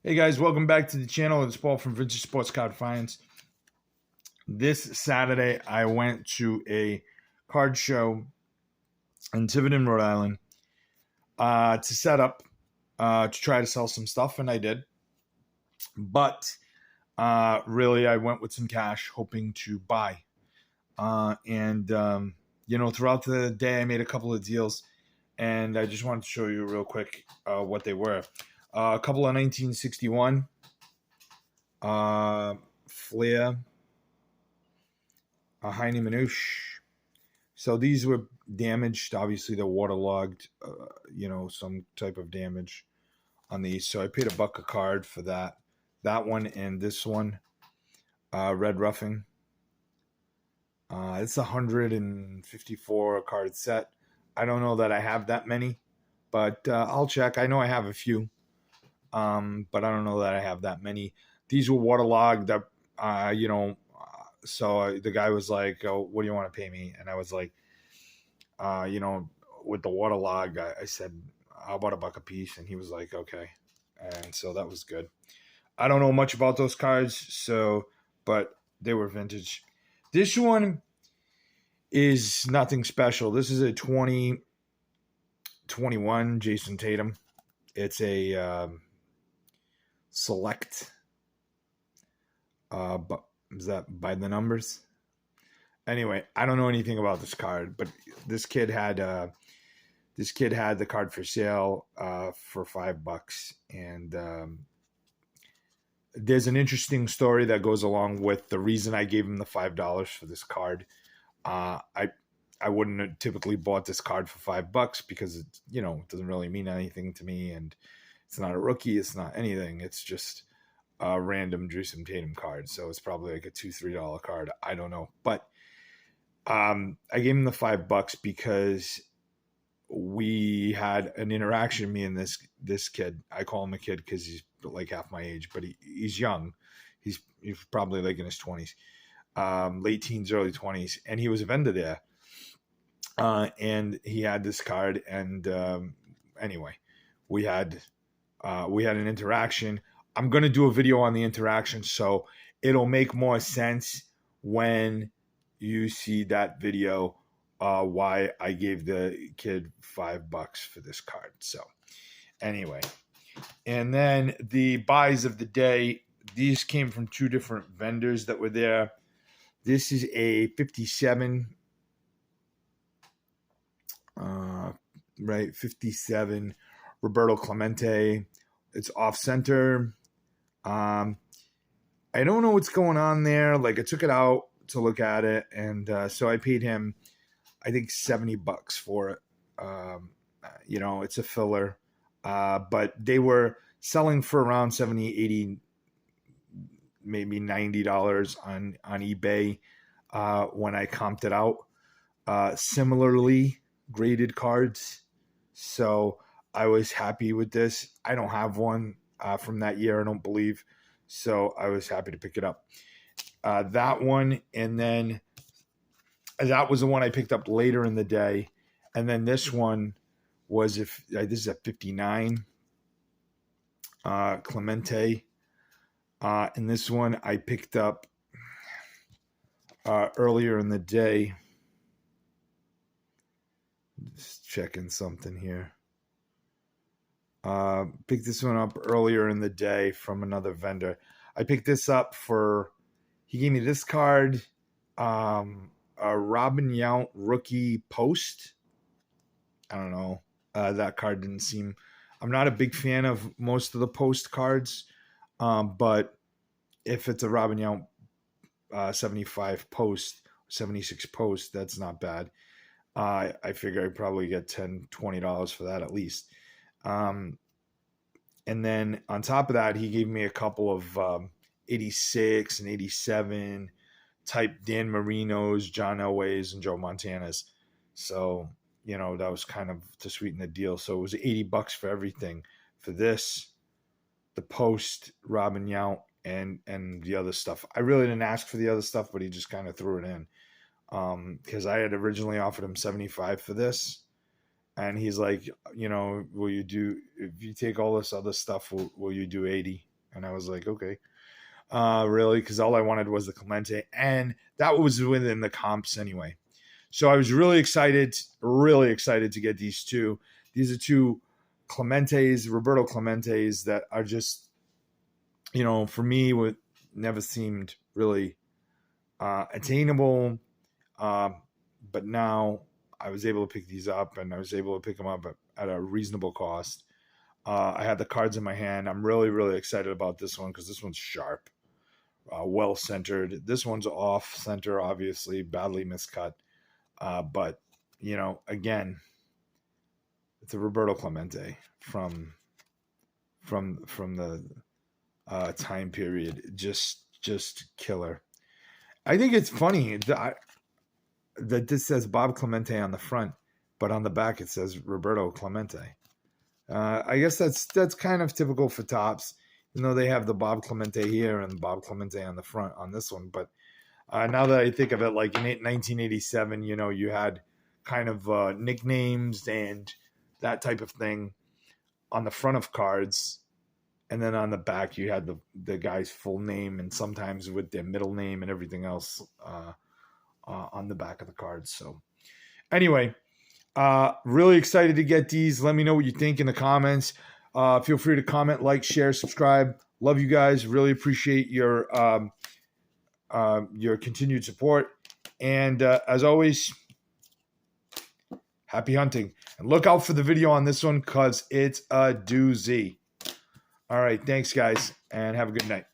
Hey guys, welcome back to the channel. It's Paul from Vintage Sports Card Finds. This Saturday, I went to a card show in Tiverton, Rhode Island, to set up to try to sell some stuff, and I did. But really, I went with some cash, hoping to buy. Throughout the day, I made a couple of deals, and I just wanted to show you real quick what they were. A couple of 1961. Flair, a Heine Manouche. So these were damaged. Obviously, they're waterlogged. Some type of damage on these. So I paid $1 a card for that. That one and this one, Red Roughing. It's 154 card set. I don't know that I have that many, but I'll check. I know I have a few, but I don't know that I have that many. These were waterlogged. So the guy was like, "Oh, what do you want to pay me?" And I was like, with the waterlog, I said, "How about $1 a piece?" And he was like, "Okay." And so that was good. I don't know much about those cards, but they were vintage. This one is nothing special. This is a 2021 Jason Tatum. It's a select. But is that by the numbers? Anyway, I don't know anything about this card, but this kid had the card for sale for $5, and there's an interesting story that goes along with the reason I gave him the $5 for this card. I wouldn't have typically bought this card for $5 because it doesn't really mean anything to me, and it's not a rookie, it's not anything. It's just a random Jason Tatum card, so it's probably like a $2-3 card. I don't know, but I gave him the $5 because we had an interaction. Me and this kid. I call him a kid because he's like half my age, but he's young. He's probably like in his 20s, late teens, early 20s, and he was a vendor there, and he had this card. And anyway, we had an interaction. I'm going to do a video on the interaction, so it'll make more sense when you see that video why I gave the kid $5 for this card. So anyway, and then the buys of the day, these came from two different vendors that were there. This is a 57, 57 Roberto Clemente. It's off center. I don't know what's going on there. Like, I took it out to look at it, and so I paid him, I think, $70 for it. It's a filler, but they were selling for around $70, $80, maybe $90 on eBay when I comped it out. Similarly graded cards, so I was happy with this. I don't have one from that year, I don't believe, so I was happy to pick it up. That one, and then that was the one I picked up later in the day, and then this one was this is a 59 Clemente, and this one I picked up earlier in the day. Just checking something here. Picked this one up earlier in the day from another vendor. I picked this up he gave me this card, a Robin Yount rookie post. I don't know. That card didn't seem, I'm not a big fan of most of the post cards, but if it's a Robin Yount 75 post, 76 post, that's not bad. I figure I'd probably get $10, $20 for that at least. And then on top of that, he gave me a couple of 86 and 87 type Dan Marinos, John Elways, and Joe Montanas. So, that was kind of to sweeten the deal. So it was $80 for everything. For this, the post, Robin Yount, and the other stuff. I really didn't ask for the other stuff, but he just kind of threw it in. Because I had originally offered him $75 for this. And he's like, will you do, if you take all this other stuff, will you do $80? And I was like, okay, really? Because all I wanted was the Clemente, and that was within the comps anyway. So I was really excited to get these two. These are two Clementes, Roberto Clementes, that are just, for me, would never seemed really attainable. But now I was able to pick these up, and I was able to pick them up at a reasonable cost. I had the cards in my hand. I'm really, really excited about this one because this one's sharp, well centered. This one's off center, obviously, badly miscut. But again, it's a Roberto Clemente from the time period. Just killer. I think it's funny that this says Bob Clemente on the front, but on the back it says Roberto Clemente. I guess that's kind of typical for Topps, they have the Bob Clemente here and Bob Clemente on the front on this one. But now that I think of it, like in 1987, you had kind of nicknames and that type of thing on the front of cards. And then on the back, you had the guy's full name, and sometimes with their middle name and everything else on the back of the cards. So anyway, really excited to get these. Let me know what you think in the comments. Feel free to comment, like, share, subscribe. Love you guys. Really appreciate your continued support. And as always, happy hunting. And look out for the video on this one because it's a doozy. All right. Thanks, guys, and have a good night.